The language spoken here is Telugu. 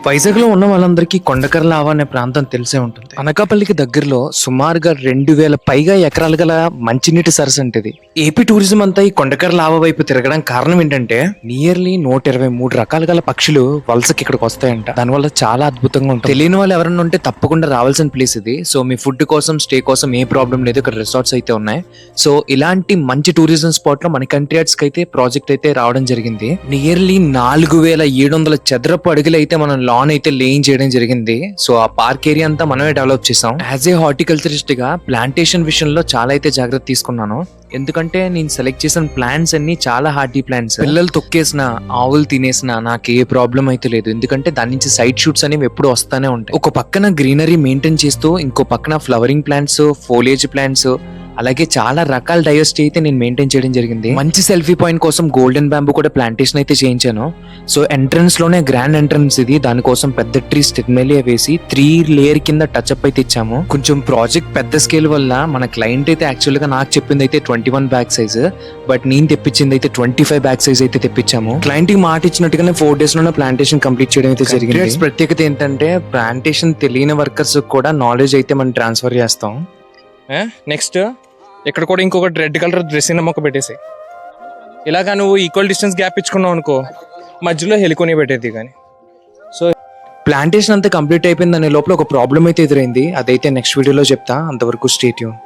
వైజాగ్ లో ఉన్న వాళ్ళందరికీ కొండకర్ల ఆవ అనే ప్రాంతం తెలిసే ఉంటుంది. అనకాపల్లికి దగ్గరలో సుమారుగా 2000 పైగా ఎకరాలు గల మంచినీటి సరస్సు అంటే ఏపీ టూరిజం అంతా ఈ కొండకర్ల ఆవ వైపు తిరగడం కారణం ఏంటంటే నియర్లీ 123 రకాల గల పక్షులు వలసకి ఇక్కడికి వస్తాయంట. దానివల్ల చాలా అద్భుతంగా ఉంటుంది. తెలియని వాళ్ళు ఎవరైనా ఉంటే తప్పకుండా రావాల్సిన ప్లేస్ ఇది. సో మీ ఫుడ్ కోసం, స్టే కోసం ఏ ప్రాబ్లం లేదు. ఇక్కడ రిసార్ట్స్ అయితే ఉన్నాయి. సో ఇలాంటి మంచి టూరిజం స్పాట్ లో మన కంట్రీ ఆర్ట్స్ కి అయితే ప్రాజెక్ట్ అయితే రావడం జరిగింది. నియర్లీ 4700 చదరపు అడుగులు అయితే మనం లాన్ అయితే లేయింగ్ చేయడం జరిగింది. సో ఆ పార్క్ ఏరియా అంతా మనమే డెవలప్ చేసాం. యాజ్ ఏ హార్టికల్చరిస్ట్ గా ప్లాంటేషన్ విషయంలో చాలా అయితే జాగ్రత్త తీసుకున్నాను. ఎందుకంటే నేను సెలెక్ట్ చేసిన ప్లాంట్స్ అన్ని చాలా హార్డీ ప్లాంట్స్. పిల్లలు తొక్కేసిన, ఆవులు తినేసిన నాకు ఏ ప్రాబ్లం అయితే లేదు. ఎందుకంటే దాని నుంచి సైడ్ షూట్స్ అనేవి ఎప్పుడు వస్తానే ఉంటాయి. ఒక పక్కన గ్రీనరీ మెయింటైన్ చేస్తూ ఇంకో పక్కన ఫ్లవరింగ్ ప్లాంట్స్, ఫోలియేజ్ ప్లాంట్స్, అలాగే చాలా రకాల డైవర్సిటీ అయితే నేను మెయింటైన్ చేయడం జరిగింది. మంచి సెల్ఫీ పాయింట్ కోసం గోల్డెన్ బ్యాంబూ కూడా ప్లాంటేషన్ అయితే చేయించాను. సో ఎంట్రన్స్ లోనే గ్రాండ్ ఎంట్రన్స్ ఇది. దానికోసం పెద్ద ట్రీ స్టెమ్మెలియా వేసి 3 లేయర్ కింద టచ్ అప్ అయితే ఇచ్చాము. కొంచెం ప్రాజెక్ట్ పెద్ద స్కేల్ వల్ల మన క్లయింట్ అయితే యాక్చువల్ గా నాకు చెప్పింది అయితే 21 బ్యాగ్ సైజ్, బట్ నేను తెప్పించింది అయితే 25 బ్యాగ్ సైజ్ అయితే తెప్పించాము. క్లయింట్ కి మాట ఇచ్చినట్టుగానే 4 days లోనే ప్లాంటేషన్ కంప్లీట్ చేయడం అయితే జరిగింది. ప్రత్యేకత ఏంటంటే ప్లాంటేషన్ తెలియని వర్కర్స్ కూడా నాలెడ్జ్ అయితే మనం ట్రాన్స్ఫర్ చేస్తాం. నెక్స్ట్ ఇక్కడ కూడా ఇంకొకటి రెడ్ కలర్ డ్రెస్సింగ్ మొక్క పెట్టేసి, ఇలాగా నువ్వు ఈక్వల్ డిస్టెన్స్ గ్యాప్ ఇచ్చుకున్నావు అనుకో, మధ్యలో హెలికొని పెట్టేది. కానీ సో ప్లాంటేషన్ అంతా కంప్లీట్ అయిపోయింది. అనే లోపల ఒక ప్రాబ్లం అయితే ఎదురైంది. అదైతే నెక్స్ట్ వీడియోలో చెప్తా. అంతవరకు స్టే ట్యూన్.